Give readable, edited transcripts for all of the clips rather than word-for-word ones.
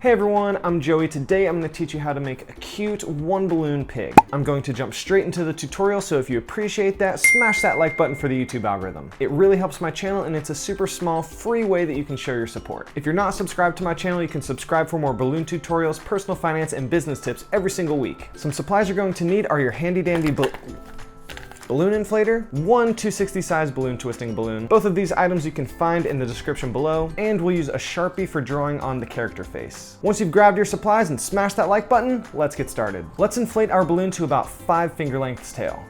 Hey everyone, I'm Joey. Today I'm going to teach you how to make a cute one balloon pig. I'm going to jump straight into the tutorial, so if you appreciate that, smash that like button for the YouTube algorithm. It really helps my channel and it's a super small, free way that you can show your support. If you're not subscribed to my channel, you can subscribe for more balloon tutorials, personal finance, and business tips every single week. Some supplies you're going to need are your handy dandy balloon inflator, one 260 size balloon twisting balloon. Both of these items you can find in the description below, and we'll use a Sharpie for drawing on the character face. Once you've grabbed your supplies and smashed that like button, let's get started. Let's inflate our balloon to about 5 finger lengths tail.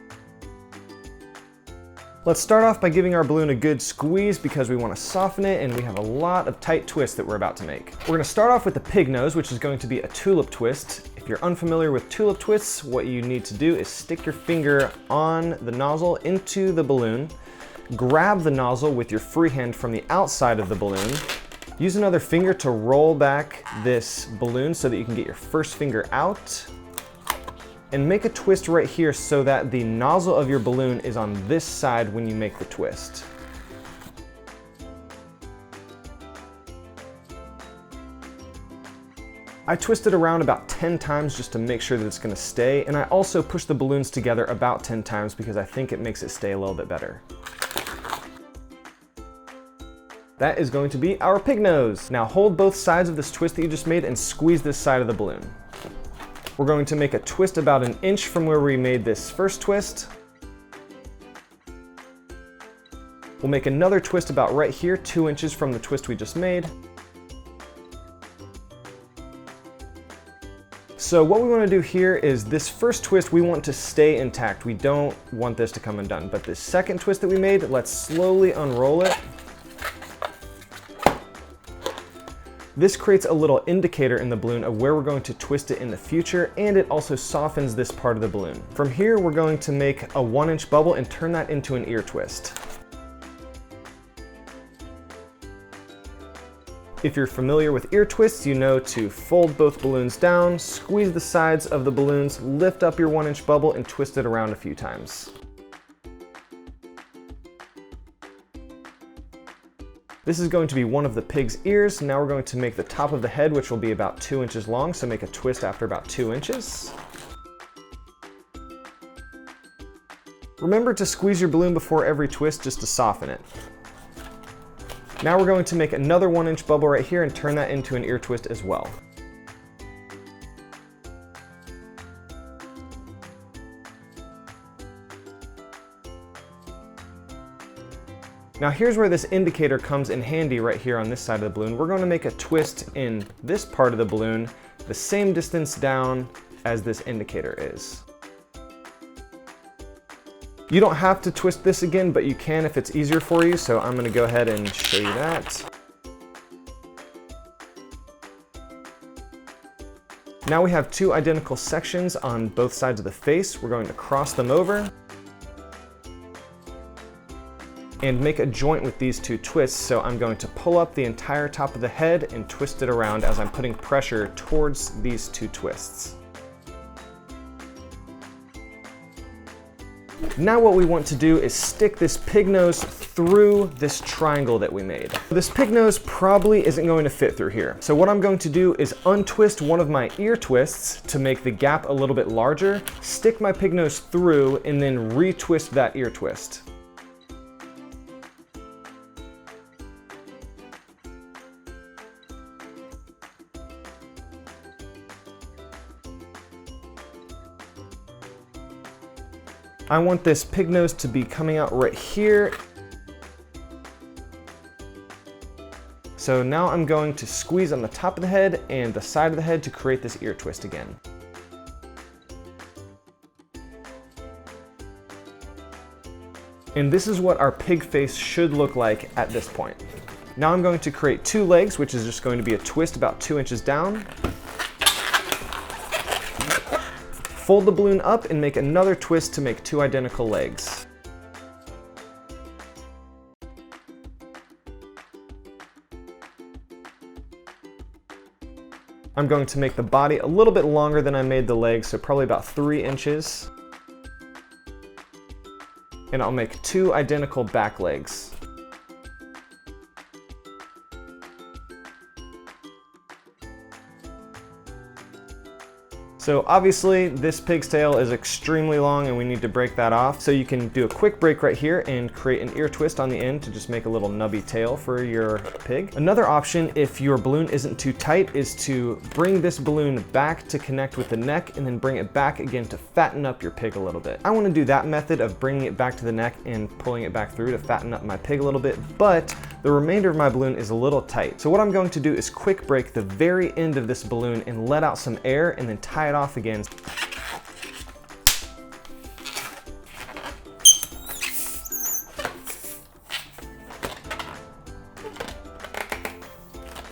Let's start off by giving our balloon a good squeeze because we want to soften it and we have a lot of tight twists that we're about to make. We're going to start off with the pig nose, which is going to be a tulip twist. If you're unfamiliar with tulip twists, what you need to do is stick your finger on the nozzle into the balloon, grab the nozzle with your free hand from the outside of the balloon, use another finger to roll back this balloon so that you can get your first finger out, and make a twist right here so that the nozzle of your balloon is on this side when you make the twist. I twisted around about 10 times just to make sure that it's going to stay, and I also push the balloons together about 10 times because I think it makes it stay a little bit better. That is going to be our pig nose. Now hold both sides of this twist that you just made and squeeze this side of the balloon. We're going to make a twist about 1 inch from where we made this first twist. We'll make another twist about right here, 2 inches from the twist we just made. So what we want to do here is this first twist we want to stay intact. We don't want this to come undone. But this second twist that we made, let's slowly unroll it. This creates a little indicator in the balloon of where we're going to twist it in the future, and it also softens this part of the balloon. From here, we're going to make a 1-inch bubble and turn that into an ear twist. If you're familiar with ear twists, you know to fold both balloons down, squeeze the sides of the balloons, lift up your 1-inch bubble, and twist it around a few times. This is going to be one of the pig's ears. Now we're going to make the top of the head, which will be about 2 inches long, so make a twist after about 2 inches. Remember to squeeze your balloon before every twist just to soften it. Now we're going to make another 1-inch bubble right here and turn that into an ear twist as well. Now here's where this indicator comes in handy right here on this side of the balloon. We're going to make a twist in this part of the balloon the same distance down as this indicator is. You don't have to twist this again, but you can if it's easier for you, so I'm going to go ahead and show you that. Now we have 2 identical sections on both sides of the face. We're going to cross them over and make a joint with these 2 twists. So I'm going to pull up the entire top of the head and twist it around as I'm putting pressure towards these 2 twists. Now what we want to do is stick this pig nose through this triangle that we made. This pig nose probably isn't going to fit through here. So what I'm going to do is untwist one of my ear twists to make the gap a little bit larger, stick my pig nose through, and then retwist that ear twist. I want this pig nose to be coming out right here. So now I'm going to squeeze on the top of the head and the side of the head to create this ear twist again. And this is what our pig face should look like at this point. Now I'm going to create 2 legs, which is just going to be a twist about 2 inches down. Fold the balloon up and make another twist to make 2 identical legs. I'm going to make the body a little bit longer than I made the legs, so probably about 3 inches. And I'll make 2 identical back legs. So obviously this pig's tail is extremely long and we need to break that off. So you can do a quick break right here and create an ear twist on the end to just make a little nubby tail for your pig. Another option, if your balloon isn't too tight, is to bring this balloon back to connect with the neck and then bring it back again to fatten up your pig a little bit. I want to do that method of bringing it back to the neck and pulling it back through to fatten up my pig a little bit, but the remainder of my balloon is a little tight. So what I'm going to do is quick break the very end of this balloon and let out some air and then tie it off again.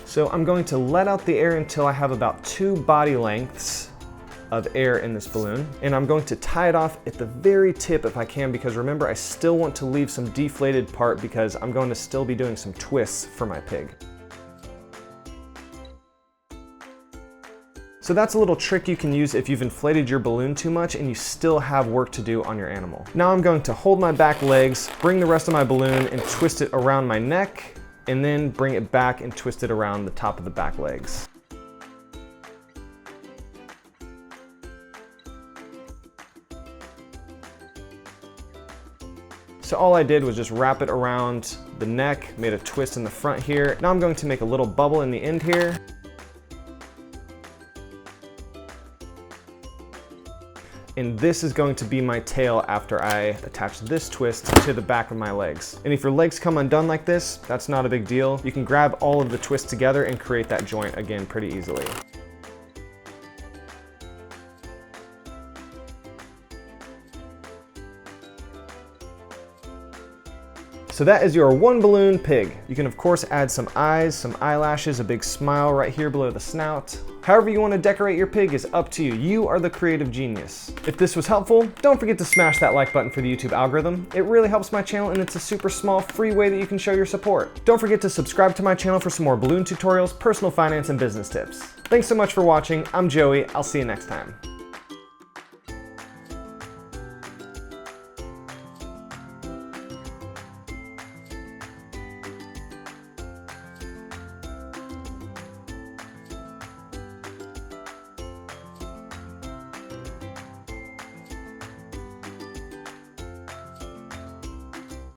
So I'm going to let out the air until I have about 2 body lengths of air in this balloon, and I'm going to tie it off at the very tip if I can, because remember, I still want to leave some deflated part because I'm going to still be doing some twists for my pig. So that's a little trick you can use if you've inflated your balloon too much and you still have work to do on your animal. Now I'm going to hold my back legs, bring the rest of my balloon and twist it around my neck, and then bring it back and twist it around the top of the back legs. So all I did was just wrap it around the neck, made a twist in the front here. Now I'm going to make a little bubble in the end here. And this is going to be my tail after I attach this twist to the back of my legs. And if your legs come undone like this, that's not a big deal. You can grab all of the twists together and create that joint again pretty easily. So that is your one balloon pig. You can of course add some eyes, some eyelashes, a big smile right here below the snout. However you want to decorate your pig is up to you. You are the creative genius. If this was helpful, don't forget to smash that like button for the YouTube algorithm. It really helps my channel and it's a super small free way that you can show your support. Don't forget to subscribe to my channel for some more balloon tutorials, personal finance, and business tips. Thanks so much for watching. I'm Joey. I'll see you next time.